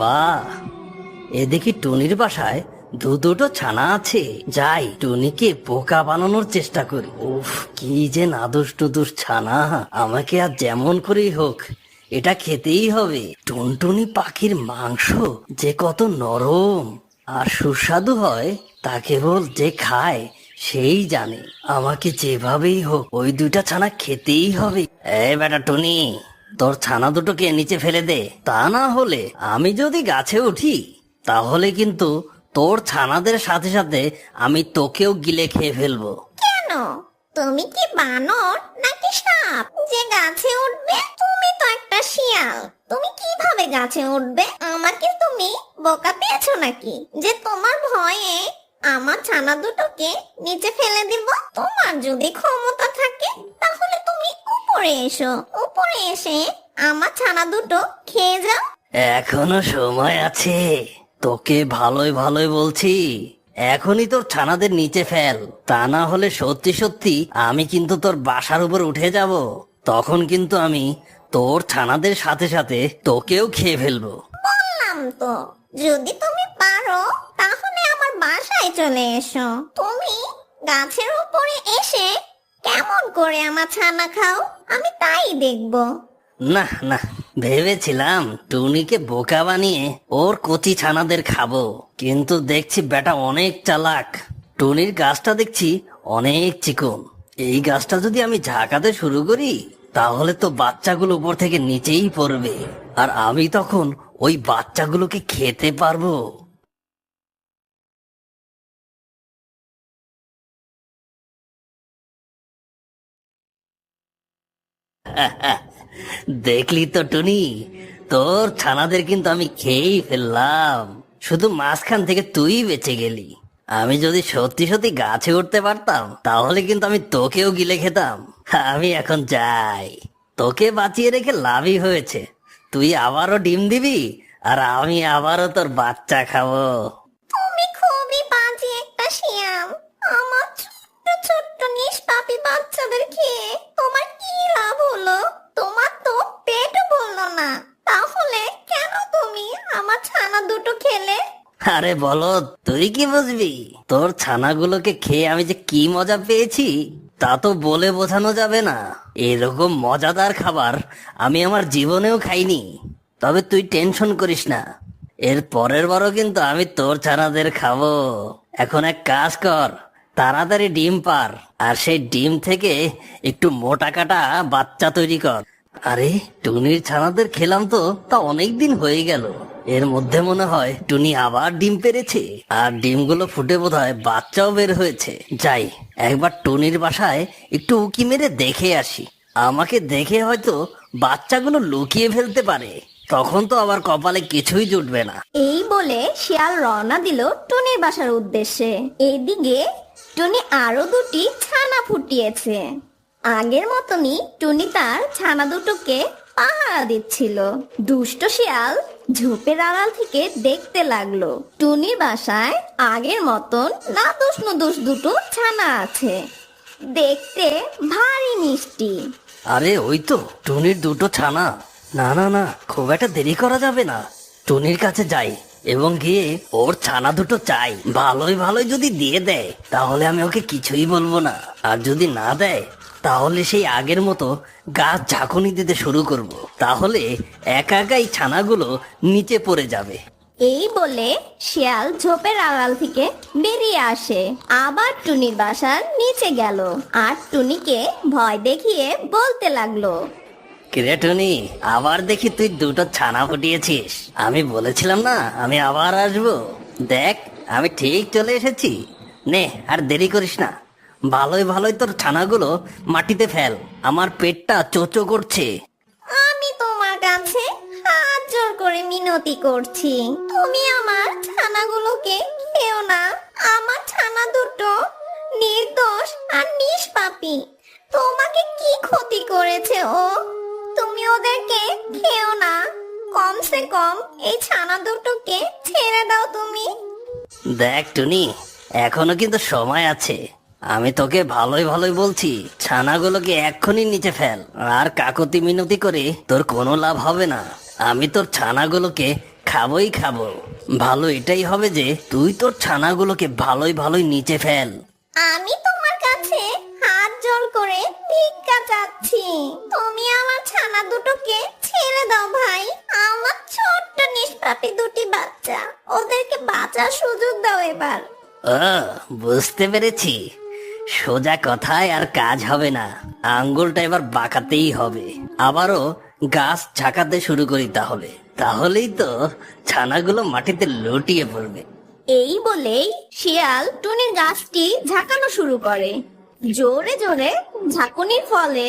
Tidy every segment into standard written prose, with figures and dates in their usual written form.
বাহ, এ দেখি টুনির বাসায় দুটো ছানা আছে। যাই টুনিকে বোকা বানানোর চেষ্টা করি। উফ, কি যে নাদুস টুদুস ছানা। আমাকে আর যেমন করেই হোক এটা খেতেই হবে। টুনটুনি পাখির মাংস যে কত নরম আর সুস্বাদু হয় তা কেবল যে খায় সেই জানে। আমাকে যেভাবেই হোক ওই দুইটা ছানা খেতেই হবে। এই বেটা টুনি, তোর ছানা দুটোকে নিচে ফেলে দে, তা না হলে আমি যদি গাছে উঠি তাহলে কিন্তু তোর ছানাদের সাথে সাথে আমি তোকেও গিলে খেয়ে ফেলবো। কেন? তুমি কি বানর নাকি সাপ যে গাছে উঠবে? তুমি তো একটা শিয়াল, তুমি কিভাবে গাছে উঠবে? আমাকে তুমি বোকা পেয়েছো নাকি যে তোমার ভয়ে আমার ছানা দুটোকে নিচে ফেলে দিব? তোমার যদি ক্ষমতা থাকে তাহলে তুমি উপরে এসো, উপরে এসে আমার ছানা দুটো খেয়ে যাও। এখনো সময় আছে, তোকে ভালোই ভালোই বলছি, এখনই তোর ছানাদের নিচে ফেল, তা না হলে সত্যি সত্যি আমি কিন্তু তোর বাসার উপর উঠে যাব। তখন কিন্তু আমি তোর ছানাদের সাথে সাথে তোকেও খেয়ে ফেলবো। বললাম তো, যদি তুমি পারো তাহলে আমার বাসায় চলে এসো। তুমি গাছের উপরে এসে কেমন করে আমার ছানা খাও আমি তাই দেখবো। না না, ভেবেছিলাম টুনিকে বোকা বানিয়ে ওর কচি ছানাদের খাবো, কিন্তু দেখছি বেটা অনেক চালাক। টুনির গাছটা দেখছি অনেক চিকন, এই গাছটা যদি আমি ঝাঁকাতে শুরু করি তাহলে তো বাচ্চাগুলো উপর থেকে নিচেই পড়বে, আর আমি তখন ওই বাচ্চাগুলোকে খেতে পারবো। দেখলি তো টুনি, তোর ছানাদের কিন্তু আমি খেয়েই ফেললাম, শুধু মাঝখান থেকে তুই বেঁচে গেলি। আমি যদি সত্যি সত্যি গাছে উঠতে পারতাম তাহলে কিন্তু আমি তোকেও গিলে খেতাম। আমি এখন যাই, তোকে বাঁচিয়ে রেখে লাভই হয়েছে। তুই আবারও ডিম দিবি আর আমি আবারও তোর বাচ্চা খাবো। তুমি খুবই বাজে একটা শিয়াল। আমার ছোট্ট ছোট্ট নিষ্পাপী বাচ্চাদের খেয়ে তোমার কি লাভ হলো? তোমার তো পেটও ভরলো না, তাহলে কেন তুমি আমার ছানা দুটো খেলে? আরে বলো, তুই কি বুঝবি? তোর ছানাগুলোকে খেয়ে আমি যে কি মজা পেয়েছি তা তো বলে বোঝানো যাবে না। এরকম মজাদার খাবার আমি আমার জীবনেও খাইনি। তবে তুই টেনশন করিস না, এর পরের বারও কিন্তু আমি তোর ছানাদের খাবো। এখন এক কাজ কর, তাড়াতাড়ি ডিম পার আর সেই ডিম থেকে একটু মোটা কাটা বাচ্চা তৈরি কর। আরে, টুনির ছানাদের খেলাম তো তা অনেক দিন হয়ে গেল, এর মধ্যে মনে হয় টুনি আবার ডিম পেড়েছে, আর ডিমগুলো ফুটে বোধহয় বাচ্চাও বের হয়েছে। যাই একবার টুনির বাসায় একটু উকি মেরে দেখে আসি, আমাকে দেখে হয়তো বাচ্চাগুলো লুকিয়ে ফেলতে পারে, তখন তো আবার কপালে কিছুই জুটবে না। এই বলে শিয়াল রওনা দিল টুনির বাসার উদ্দেশ্যে। এইদিকে টুনি আরো দুটি ছানা ফুটিয়েছে। আগের মতনই টুনি তার ছানা দুটোকে পাহারা দিচ্ছিল। দুষ্ট শিয়াল ঝোপের আড়াল থেকে দেখতে লাগলো টুনির বাসায় আগের মতন নাদুস নুদুস দুটো ছানা আছে, দেখতে ভারী মিষ্টি। আরে ওই তো টুনির দুটো ছানা। না না না, খুব একটা দেরি করা যাবে না, টুনির কাছে যাই এবং গিয়ে ওর ছানা দুটো চাই। ভালোই ভালোই যদি দিয়ে দেয় তাহলে আমি ওকে কিছুই বলবো না, আর যদি না দেয় তাহলে সেই আগের মতো গাছ ঝাঁকুনি দিতে শুরু করব, তাহলে একা একাই ছানাগুলো নিচে পড়ে যাবে। এই বলে শিয়াল ঝোপের আড়াল থেকে বেরিয়ে আসে, আবার টুনির বাসার নিচে গেল আর টুনিকে ভয় দেখিয়ে বলতে লাগলো, কিরে টুনি, আবার দেখি তুই দুটো ছানা ফুটিয়েছিস। আমি বলেছিলাম না আমি আবার আসবো, দেখ আমি ঠিক চলে এসেছি। নে আর দেরি করিস না, ভালোই ভালোই তোর ছানাগুলো মাটিতে ফেল, আমার পেটটা চোচো করছে। আমি তোমার কাছে হাত জোর করে মিনতি করছি, তুমি আমার ছানাগুলোকে খেও না। আমার ছানা দুটো নির্দোষ আর নিষ্পাপী, তোমাকে কি ক্ষতি করেছে ও? তুমি ওদেরকে খেও না, কমসে কম এই ছানা দুটোকে ছেড়ে দাও তুমি। দেখ টুনি, এখনো কিন্তু সময় আছে, আমি তোকে ভালোই ভালোই বলছি, ছানাগুলোকে এক্ষুনি নিচে ফেল, আর কাকতি মিনতি করে তোর কোনো লাভ হবে না। আমি তোর ছানাগুলোকে খাবোই খাবো। ভালো এটাই হবে যে তুই তোর ছানাগুলোকে ভালোই ভালোই নিচে ফেল। আমি তোমার কাছে হাত জোড় করে ভিক্ষা চাচ্ছি, তুমি আমার ছানা দুটোকে ছেড়ে দাও ভাই। আমার ছোট্ট নিষ্পাপী দুটি বাচ্চা, ওদেরকে বাঁচার সুযোগ দাও এবার। ও, বুঝতে পেরেছি। সোজা কথায় আর কাজ হবে না, আঙ্গুলটা এবার বাঁকাতেই হবে। আবারও গাছ ঝাঁকাতে শুরু করি তাহলে, তাহলেই তো ছানাগুলো মাটিতে লুটিয়ে পড়বে। এই বলেই শিয়াল টুনির গাছটি ঝাঁকানো শুরু করে। জোরে জোরে ঝাঁকুনির ফলে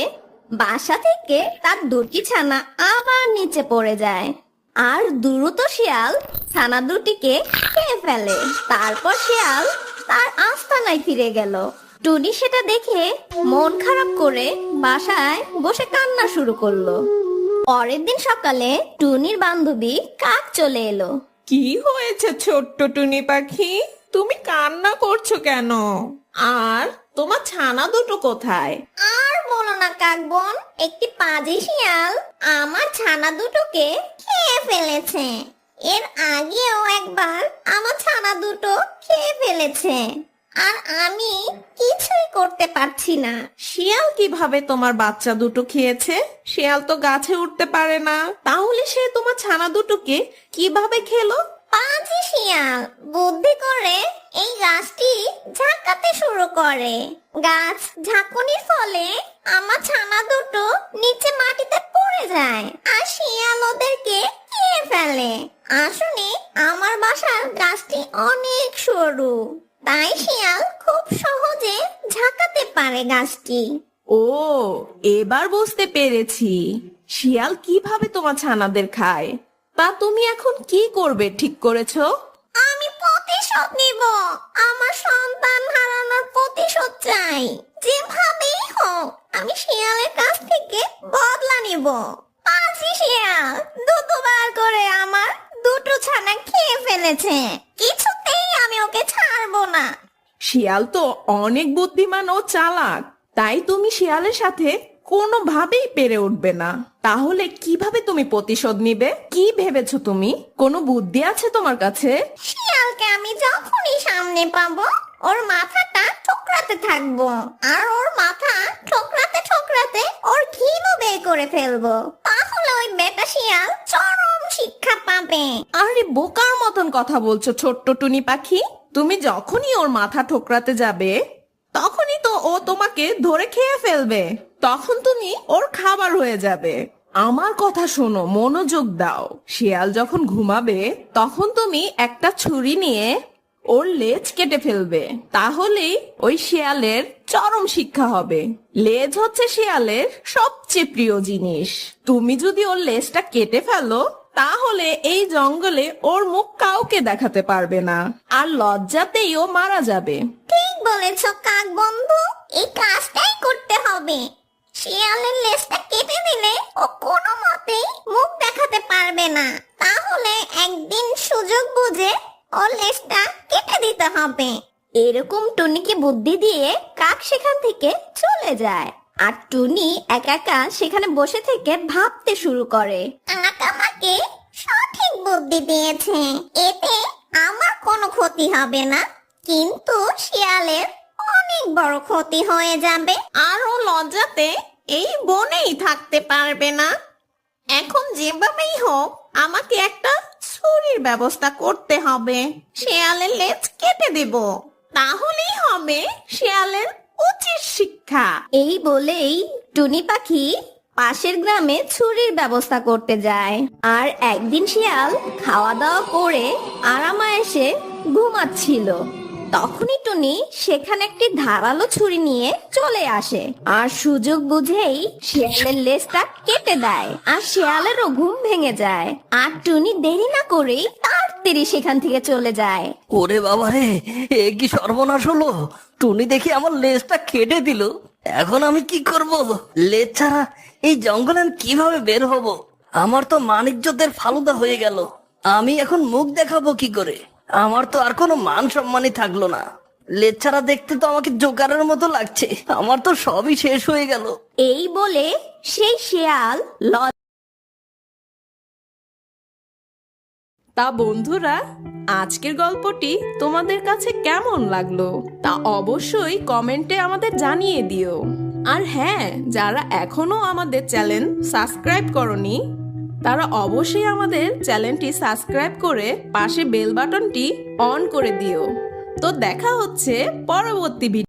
বাসা থেকে তার দুটি ছানা আবার নিচে পড়ে যায়। আর দ্রুত শিয়াল ছানা দুটিকে খেয়ে ফেলে। তারপর শিয়াল তার আস্তানায় ফিরে গেল। টুনি সেটা দেখে মন খারাপ করে বাসায় বসে কান্না শুরু করলো। পরের দিন সকালে টুনির বান্ধবী কাক চলে এলো। কি হয়েছে ছোট্ট টুনি পাখি, তুমি কান্না করছো কেন? আর তোমার ছানা দুটো কোথায়? আর বলো না কাক বোন, একটি পাজি শিয়াল আমার ছানা দুটোকে খেয়ে ফেলেছে। এর আগেও একবার আমার ছানা দুটো খেয়ে ফেলেছে, আর আমি কিছুই করতে পারছি না। শিয়াল কিভাবে তোমার বাচ্চা দুটো খেয়েছে? শিয়াল তো গাছে উঠতে পারে না, তাহলে সে তোমার ছানা দুটোকে কিভাবে খেলো? পাজি শিয়াল বুদ্ধি করে এই গাছটি ঝাঁকাতে শুরু করে। গাছ ঝাঁকুনির ফলে আমার ছানা দুটো নিচে মাটিতে পড়ে যায়, আর শিয়াল ওদেরকে খেয়ে ফেলে। আসলে আমার বাসার গাছটি অনেক সরু, তাই শিয়াল খুব সহজে ঝাঁকাতে পারে গাছটি। ও, এবার বুঝতে পেরেছি শিয়াল কিভাবে তোমার ছানাদের খায়। তা তুমি এখন কি করবে ঠিক করেছো? আমি প্রতিশোধ নিব, আমার সন্তান হারানোর প্রতিশোধ চাই। যেভাবেই হোক আমি শিয়ালের কাছ থেকে বদলা নিব। পাজি শিয়াল দুবার করে আমার দুটো ছানা খেয়ে ফেলেছে, কিছুতেই আমি ওকে ছাড়বো না। শিয়াল তো অনেক বুদ্ধিমান ও চালাক, তাই তুমি শিয়ালের সাথে কোনোভাবেই পেরে উঠবে না। তাহলে কিভাবে তুমি প্রতিশোধ নিবে? কি ভেবেছো তুমি? কোনো বুদ্ধি আছে তোমার কাছে? শিয়ালকে আমি যখনই সামনে পাবো ওর মাথাটা ঠোকরাতে থাকবো, আর ওর মাথা ঠোকরাতে ঠোকরাতে ওর ঘিলু বের করে ফেলবো। তাহলে ওই বেটা শিয়াল চরম শিক্ষা পাবে। আরে বোকার মতন কথা বলছো ছোট্ট টুনি পাখি। তুমি যখনই ওর মাথা ঠোকরাতে যাবে তখনই তো ও তোমাকে ধরে খেয়ে ফেলবে, তখন তুমি ওর খাবার হয়ে যাবে। আমার কথা শোনো, মনোযোগ দাও। শিয়াল যখন ঘুমাবে তখন তুমি একটা ছুরি নিয়ে ওর লেজ কেটে ফেলবে, তাহলেই ওই শিয়ালের চরম শিক্ষা হবে। লেজ হচ্ছে শিয়ালের সবচেয়ে প্রিয় জিনিস। তুমি যদি ওর লেজটা কেটে ফেলো তাহলে এই জঙ্গলে ওর মুখ কাউকে দেখাতে পারবে না, আর লজ্জাতেই ও মারা যাবে। ঠিক বলেছ কাক বন্ধু, এই কাজটাই করতে হবে। শিয়ালের লেজটা কেটে দিলে ও কোনো মতেই মুখ দেখাতে পারবে না। তাহলে একদিন সুযোগ বুঝে ও লেজটা কেটে দিতে হবে। এরকম টুনিকে বুদ্ধি দিয়ে কাক সেখান থেকে চলে যায়, আর টুনি একা একা সেখানে বসে থেকে ভাবতে শুরু করে। কাক আমাকে সঠিক বুদ্ধি দিয়েছে, এতে আমার কোনো ক্ষতি হবে না, কিন্তু শিয়ালের অনেক বড় ক্ষতি হয়ে যাবে। আর ও লজ্জাতে এই বনেই থাকতে পারবে না। এখন যেভাবেই হোক আমাকে একটা ছুরির ব্যবস্থা করতে হবে। শিয়ালের লেজ কেটে দেব, তাহলেই হবে শিয়ালের উচিত শিক্ষা। এই বলেই টুনি পাখি পাশের গ্রামে ছুরির ব্যবস্থা করতে যায়। আর একদিন শিয়াল খাওয়া দাওয়া করে আরামায়েশে ঘুমাচ্ছিল। তখনই টুনি সেখানে একটি ধারালো ছুরি নিয়ে চলে আসে, আর সুযোগ বুঝেই শিয়ালের লেজটা কেটে দেয়, আর শিয়ালেরও ঘুম ভেঙে যায়। আর টুনি দেরি না করেই তাড়াতাড়ি সেখান থেকে চলে যায়। ওরে বাবা রে, এ কি সর্বনাশ হলো! টুনি দেখি আমার লেজটা কেটে দিল। এখন আমি কি করব? লেজ ছাড়া এই জঙ্গলে আমি কিভাবে বের হব? আমার তো মানিজ্যতের ফালুদা হয়ে গেল। আমি এখন মুখ দেখাবো কি করে? আমার তো আর কোনো মান সম্মানই থাকলো না। লেজ ছাড়া দেখতে তো আমাকে জোকারের মতো লাগছে। আমার তো সবই শেষ হয়ে গেল। এই বলে সেই শিয়াল তা বন্ধুরা, আজকের গল্পটি তোমাদের কাছে কেমন লাগলো তা অবশ্যই কমেন্টে আমাদের জানিয়ে দিও। আর হ্যাঁ, যারা এখনো আমাদের চ্যানেল সাবস্ক্রাইব করনি তারা অবশ্যই আমাদের চ্যানেলটি সাবস্ক্রাইব করে পাশে বেল বাটনটি অন করে দিও। তো দেখা হচ্ছে পরবর্তী ভিডিও।